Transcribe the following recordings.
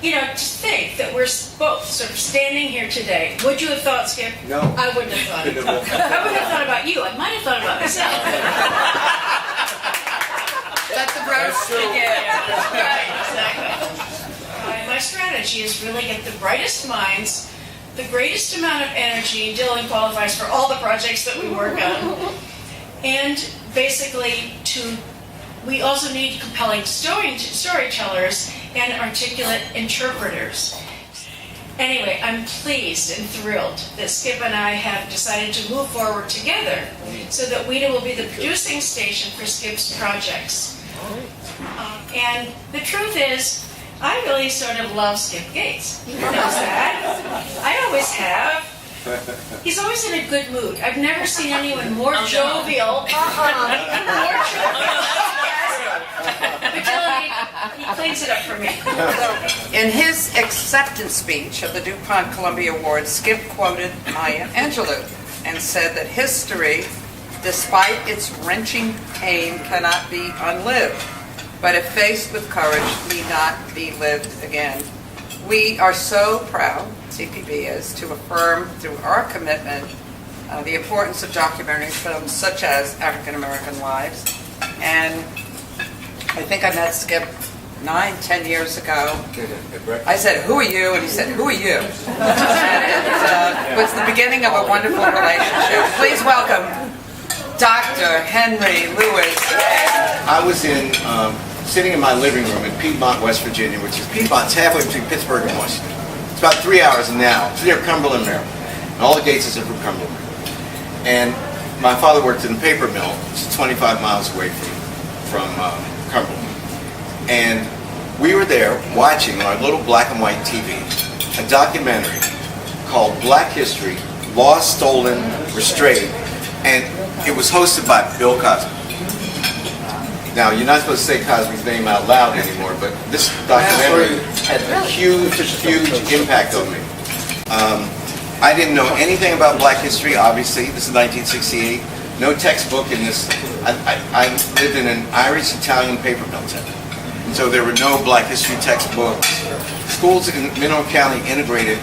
just think that we're both sort of standing here today. Would you have thought, Skip? No. I wouldn't have thought it. I wouldn't have thought about you. I might have thought about myself. Let the roast begin. Right, exactly. My strategy is really get the brightest minds, the greatest amount of energy. Dylan qualifies for all the projects that we work on. And basically, we also need compelling storytellers and articulate interpreters. Anyway, I'm pleased and thrilled that Skip and I have decided to move forward together so that WIDA will be the producing station for Skip's projects. And the truth is, I really sort of love Skip Gates. He knows that. I always have. He's always in a good mood. I've never seen anyone more jovial. But Dylan, he cleans it up for me. In his acceptance speech of the DuPont Columbia Award, Skip quoted Maya Angelou and said that history, despite its wrenching pain, cannot be unlived, but if faced with courage, need not be lived again. We are so proud, CPB is, to affirm through our commitment the importance of documentary films such as African American Lives. And I think I met Skip 9-10 years ago. I said, "Who are you?" And he said, "Who are you?" And it was the beginning of a wonderful relationship. Please welcome Dr. Henry Lewis. I was sitting in my living room in Piedmont, West Virginia, which is Piedmont's halfway between Pittsburgh and Washington. It's about 3 hours now. It's near Cumberland, Maryland. And all the Gateses are from Cumberland. And my father worked in a paper mill, which is 25 miles away from Cumberland. And we were there watching on our little black and white TV a documentary called Black History, Lost, Stolen, Restrayed. And it was hosted by Bill Cosby. Now, you're not supposed to say Cosby's name out loud anymore, but this documentary had a huge, huge impact on me. I didn't know anything about Black history, obviously. This is 1968. No textbook in this. I lived in an Irish-Italian paper mill town. And so there were no Black history textbooks. Schools in Mineral County integrated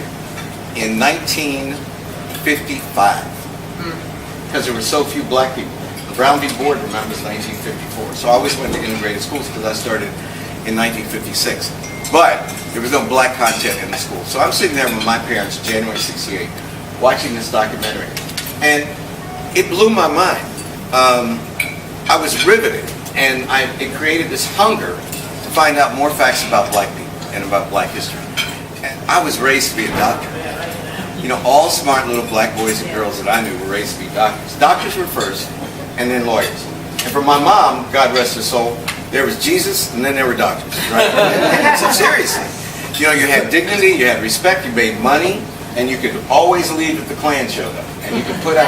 in 1955 because there were so few black people. Brown v. Board remembers 1954. So I always went to integrated schools because I started in 1956. But there was no black content in the school. So I'm sitting there with my parents, January 68, watching this documentary. And it blew my mind. I was riveted. And it created this hunger to find out more facts about black people and about black history. And I was raised to be a doctor. You know, all smart little black boys and girls that I knew were raised to be doctors. Doctors were first, and then lawyers. And for my mom, God rest her soul, there was Jesus, and then there were doctors, right? So seriously, you know, you had dignity, you had respect, you made money, and you could always leave if the Klan showed up. And you could put a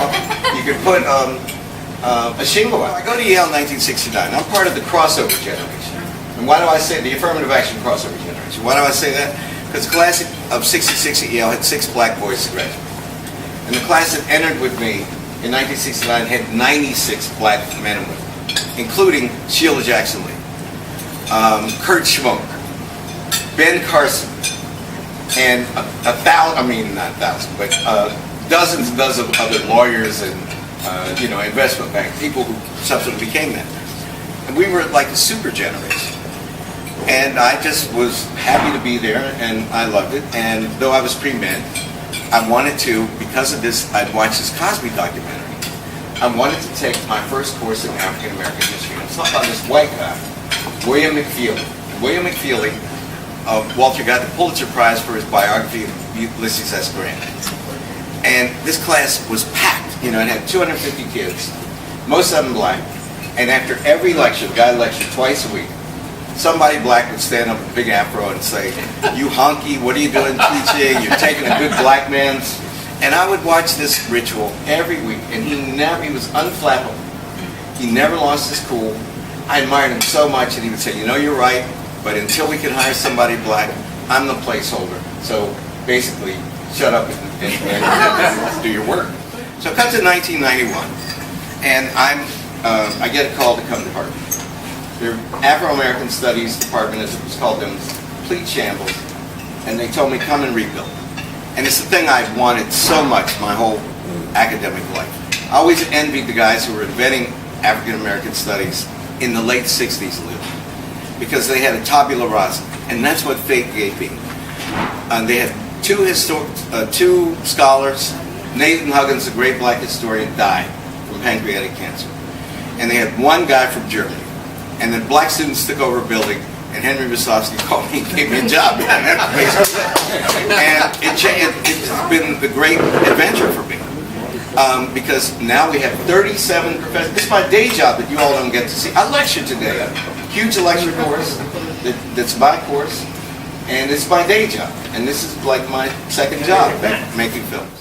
shingle out. I go to Yale in 1969. I'm part of the crossover generation. And why do I say the affirmative action crossover generation? Why do I say that? Because the class of 66 at Yale had 6 black boys to graduate. And the class that entered with me in 1969 had 96 black men and women, including Sheila Jackson Lee, Kurt Schmoke, Ben Carson, and dozens and dozens of other lawyers and investment bank people who subsequently became men. And we were like a super generation. And I just was happy to be there, and I loved it. And though I was pre-med, I wanted to, because of this, I'd watched this Cosby documentary. I wanted to take my first course in African American history. And it's not about this white guy, William McFeely. William McFeely, Walter got the Pulitzer Prize for his biography of Ulysses S. Grant. And this class was packed. You know, it had 250 kids, most of them black. And after every lecture, the guy lectured twice a week, somebody black would stand up with a big afro and say, "You honky, what are you doing teaching? You're taking a good black man's." And I would watch this ritual every week, and he was unflappable. He never lost his cool. I admired him so much, and he would say, "You know, you're right, but until we can hire somebody black, I'm the placeholder. So basically, shut up and do your work." So cut to 1991, and I get a call to come to Harvard. Their Afro-American Studies department, as it was called then, was complete shambles. and they told me, come and rebuild. And it's the thing I've wanted so much my whole academic life. I always envied the guys who were inventing African American studies in the late 60s, because they had a tabula rasa, and that's what fate gave me. They had two scholars. Nathan Huggins, the great black historian, died from pancreatic cancer. And they had one guy from Germany. And then black students took over a building, and Henry Visovsky called me and gave me a job. And it's been the great adventure for me. Because now we have 37 professors. It's my day job that you all don't get to see. I lecture today. A huge lecture course that's my course. And it's my day job. And this is like my second job, making films.